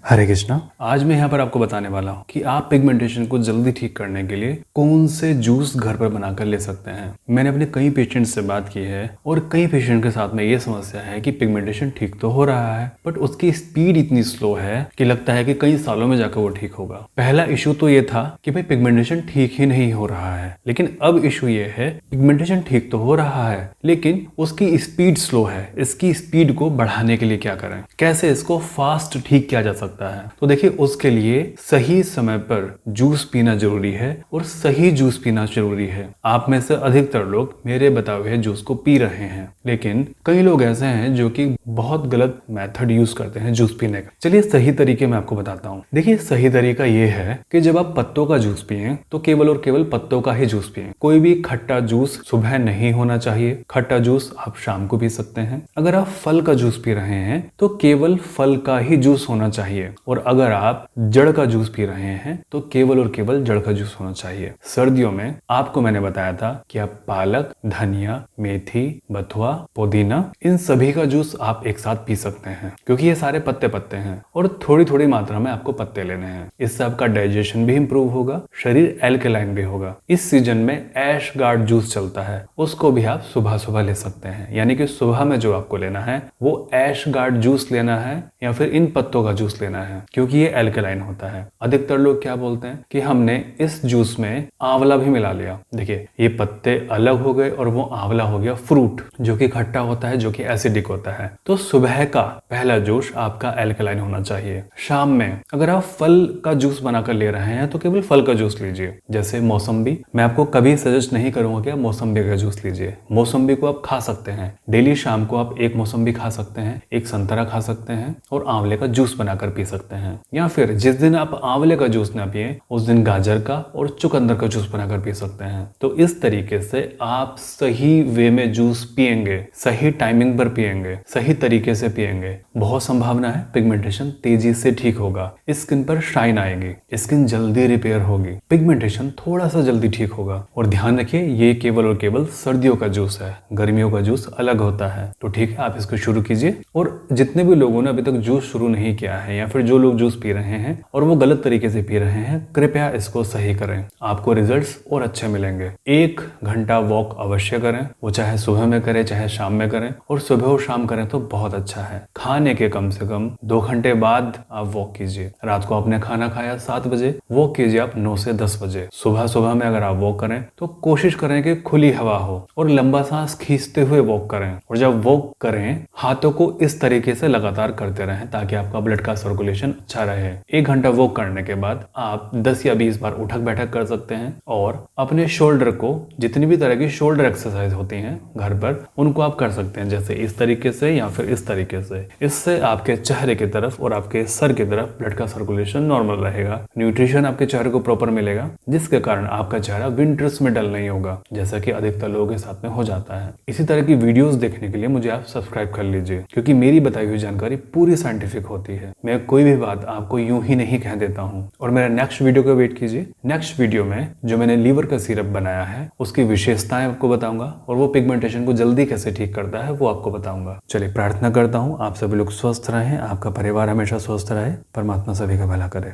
हरे कृष्णा। आज मैं यहाँ पर आपको बताने वाला हूँ कि आप पिगमेंटेशन को जल्दी ठीक करने के लिए कौन से जूस घर पर बनाकर ले सकते हैं। मैंने अपने कई पेशेंट से बात की है और कई पेशेंट के साथ में ये समस्या है कि पिगमेंटेशन ठीक तो हो रहा है बट उसकी स्पीड इतनी स्लो है कि लगता है कि कई सालों में जाकर वो ठीक होगा। पहला इशू तो ये था कि भाई पिगमेंटेशन ठीक ही नहीं हो रहा है, लेकिन अब इशू ये है पिगमेंटेशन ठीक तो हो रहा है लेकिन उसकी स्पीड स्लो है। इसकी स्पीड को बढ़ाने के लिए क्या करें, कैसे इसको फास्ट ठीक किया जा सकता है। तो देखिए, उसके लिए सही समय पर जूस पीना जरूरी है और सही जूस पीना जरूरी है। आप में से अधिकतर लोग मेरे बताए हुए जूस को पी रहे हैं, लेकिन कई लोग ऐसे हैं जो कि बहुत गलत मेथड यूज करते हैं जूस पीने का। चलिए सही तरीके मैं आपको बताता हूँ। देखिए, सही तरीका ये है कि जब आप पत्तों का जूस पिए तो केवल और केवल पत्तों का ही जूस पिए। कोई भी खट्टा जूस सुबह नहीं होना चाहिए। खट्टा जूस आप शाम को पी सकते हैं। अगर आप फल का जूस पी रहे हैं तो केवल फल का ही जूस होना चाहिए, और अगर आप जड़ का जूस पी रहे हैं तो केवल और केवल जड़ का जूस होना चाहिए। सर्दियों में आपको मैंने बताया था कि आप पालक, धनिया, मेथी, बथुआ, पुदीना, इन सभी का जूस आप एक साथ पी सकते हैं, क्योंकि ये सारे पत्ते पत्ते हैं और थोड़ी थोड़ी मात्रा में आपको पत्ते लेने हैं। इससे आपका डाइजेशन भी इंप्रूव होगा, शरीर एल्कलाइन भी होगा। इस सीजन में ऐश गार्ड जूस चलता है, उसको भी आप सुबह सुबह ले सकते हैं। यानी कि सुबह में जो आपको लेना है वो ऐश गार्ड जूस लेना है या फिर इन पत्तों का जूस लेना है, क्योंकि ये एल्कलाइन होता है। अधिकतर लोग क्या बोलते हैं कि हमने इस जूस में आंवला भी मिला लिया। देखिए, ये पत्ते अलग हो गए और वो आंवला हो गया फ्रूट, जो कि खट्टा होता है, जो कि एसिडिक होता है। तो सुबह का पहला जूस आपका एल्कलाइन होना चाहिए। शाम में अगर आप फल का जूस बनाकर ले रहे हैं तो केवल फल का जूस लीजिए। जैसे मौसम्बी, मैं आपको कभी सजेस्ट नहीं करूंगा कि आप मौसम्बी का जूस लीजिए। मौसम्बी को आप खा सकते हैं डेली। शाम को आप एक मौसम्बी खा सकते हैं, एक संतरा खा सकते हैं और आंवले का जूस बनाकर पी सकते हैं। या फिर जिस दिन आप आंवले का जूस ना पिए उस दिन गाजर का और चुकंदर का जूस बनाकर पी सकते हैं। तो इस तरीके से आप सही वे में जूस पिएंगे, सही टाइमिंग पर पिएंगे, सही तरीके से पिएंगे, बहुत संभावना है पिगमेंटेशन तेजी से ठीक होगा। स्किन पर शाइन आएगी, स्किन जल्दी रिपेयर होगी, पिगमेंटेशन थोड़ा सा जल्दी ठीक होगा। और ध्यान रखिए, ये केवल और केवल सर्दियों का जूस है, गर्मियों का जूस अलग होता है। तो ठीक है, आप इसको शुरू कीजिए। और जितने भी लोगों ने अभी तक जूस शुरू नहीं किया है या फिर जो लोग जूस पी रहे हैं और वो गलत तरीके से पी रहे हैं, कृपया इसको सही करें, आपको रिजल्ट्स और अच्छे मिलेंगे। 1 घंटा वॉक अवश्य करें, वो चाहे सुबह में करें चाहे शाम में करें, और सुबह और शाम करें तो बहुत अच्छा है। खाने के कम से कम 2 घंटे बाद आप वॉक कीजिए। रात को आपने खाना खाया 7 बजे, वॉक कीजिए आप 9 से 10 बजे। सुबह सुबह में अगर आप वॉक करें तो कोशिश करें कि खुली हवा हो और लंबा सांस खींचते हुए वॉक करें। और जब वॉक करें हाथों को इस तरीके से लगातार करते रहें ताकि आपका ब्लड का सर्कुलेशन अच्छा रहे। 1 घंटा वॉक करने के बाद आप 10 या 20 बार उठक बैठक कर सकते हैं और अपने शोल्डर को, जितनी भी तरह की शोल्डर एक्सरसाइज होती हैं घर पर, उनको आप कर सकते हैं, जैसे इस तरीके से या फिर इस तरीके से। इससे आपके चेहरे की तरफ और आपके सर की तरफ ब्लड का सर्कुलेशन नॉर्मल रहेगा, न्यूट्रिशन आपके चेहरे को प्रॉपर मिलेगा, जिसके कारण आपका चेहरा विंटर्स में डल नहीं होगा, जैसा कि अधिकतर लोगों के साथ में हो जाता है। इसी तरह की वीडियोस देखने के लिए मुझे आप सब्सक्राइब कर लीजिए, क्योंकि मेरी बताई हुई जानकारी पूरी साइंटिफिक होती है। मैं कोई भी बात आपको यूं ही नहीं कह देता हूं। और मेरा नेक्स्ट वीडियो का वेट कीजिए। नेक्स्ट वीडियो में जो मैंने लीवर का सिरप बनाया है उसकी विशेषताएं आपको बताऊंगा और वो पिगमेंटेशन को जल्दी कैसे ठीक करता है वो आपको बताऊंगा। चलिए, प्रार्थना करता हूं आप सभी लोग स्वस्थ रहें, आपका परिवार हमेशा स्वस्थ रहे, परमात्मा सभी का भला करे।